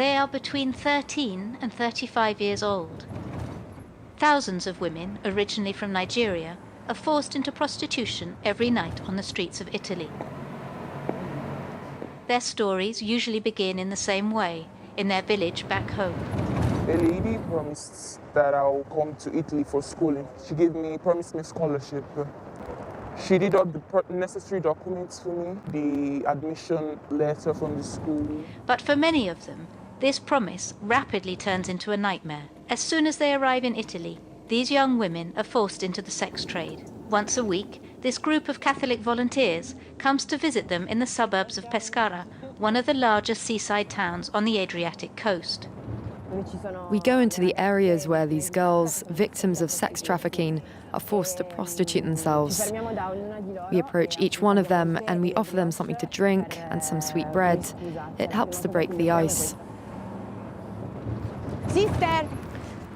They are between 13 and 35 years old. Thousands of women, originally from Nigeria, are forced into prostitution every night on the streets of Italy. Their stories usually begin in the same way, in their village back home. A lady promised that I'll come to Italy for schooling. She promised me a scholarship. She did all the necessary documents for me, the admission letter from the school. But for many of them, this promise rapidly turns into a nightmare. As soon as they arrive in Italy, these young women are forced into the sex trade. Once a week, this group of Catholic volunteers comes to visit them in the suburbs of Pescara, one of the largest seaside towns on the Adriatic coast. We go into the areas where these girls, victims of sex trafficking, are forced to prostitute themselves. We approach each one of them and we offer them something to drink and some sweet bread. It helps to break the ice. Sister,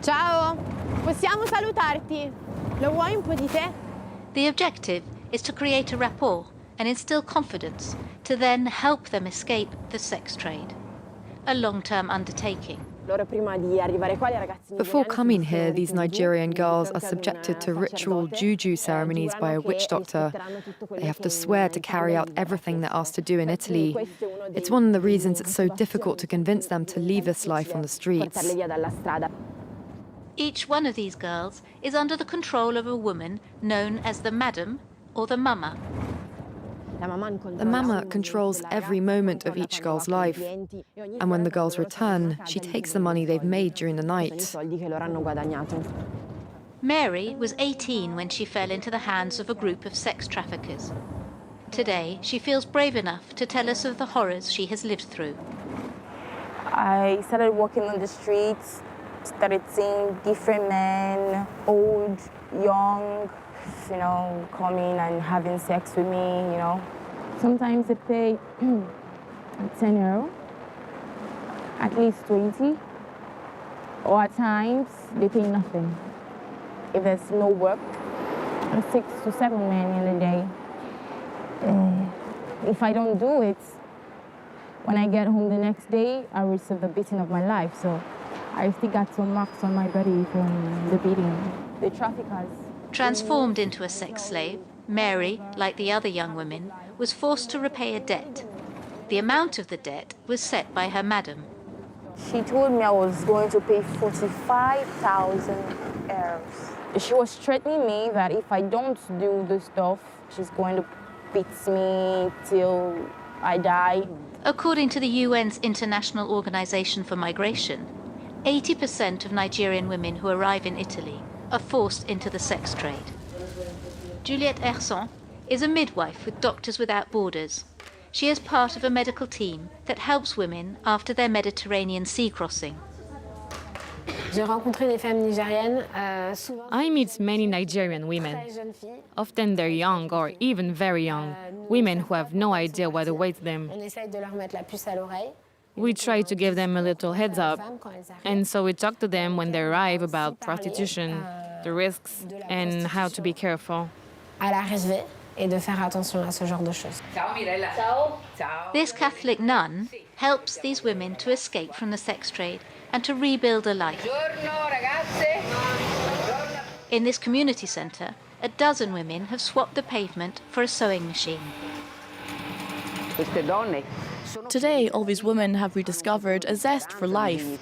ciao. Possiamo salutarti? Lo vuoi un po' di tè? The objective is to create a rapport and instill confidence to then help them escape the sex trade. A long-term undertaking. Before coming here, these Nigerian girls are subjected to ritual juju ceremonies by a witch doctor. They have to swear to carry out everything they're asked to do in Italy. It's one of the reasons it's so difficult to convince them to leave this life on the streets. Each one of these girls is under the control of a woman known as the madam or the mama. The mama controls every moment of each girl's life, and when the girls return, she takes the money they've made during the night. Mary was 18 when she fell into the hands of a group of sex traffickers. Today, she feels brave enough to tell us of the horrors she has lived through. I started walking on the streets, started seeing different men, old, young, coming and having sex with me, Sometimes they pay 10 euro, at least 20, or at times they pay nothing. If there's no work, 6 to 7 men in a day. If I don't do it, when I get home the next day, I receive the beating of my life. So I still got some marks on my body from the beating. The traffickers. Transformed into a sex slave, Mary, like the other young women, was forced to repay a debt. The amount of the debt was set by her madam. She told me I was going to pay 45,000 euros. She was threatening me that if I don't do the stuff, she's going to beat me till I die. According to the UN's International Organization for Migration, 80% of Nigerian women who arrive in Italy are forced into the sex trade. Juliette Herson is a midwife with Doctors Without Borders. She is part of a medical team that helps women after their Mediterranean sea crossing. I meet many Nigerian women. Often they're young or even very young, women who have no idea what awaits them. We try to give them a little heads up, and so we talk to them when they arrive about prostitution, the risks, and how to be careful. This Catholic nun helps these women to escape from the sex trade and to rebuild a life. In this community centre, a dozen women have swapped the pavement for a sewing machine. Today, all these women have rediscovered a zest for life.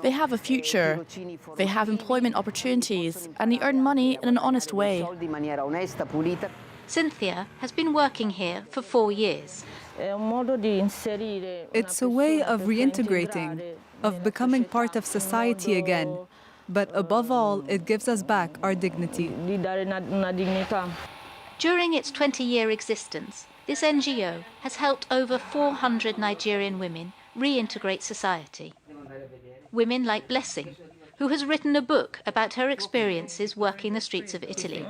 They have a future, they have employment opportunities, and they earn money in an honest way. Cynthia has been working here for 4 years. It's a way of reintegrating, of becoming part of society again. But above all, it gives us back our dignity. During its 20-year existence, this NGO has helped over 400 Nigerian women reintegrate society. Women like Blessing, who has written a book about her experiences working the streets of Italy.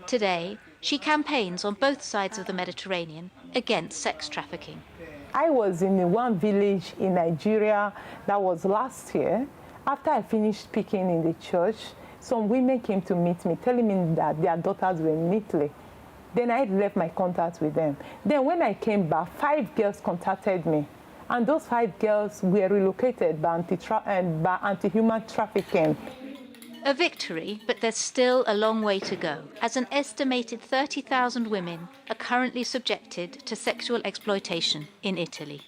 Today, she campaigns on both sides of the Mediterranean against sex trafficking. I was in one village in Nigeria that was last year. After I finished speaking in the church, some women came to meet me, telling me that their daughters were in Italy. Then I left my contact with them. Then when I came back, 5 girls contacted me. And those 5 girls were relocated by anti-human trafficking. A victory, but there's still a long way to go, as an estimated 30,000 women are currently subjected to sexual exploitation in Italy.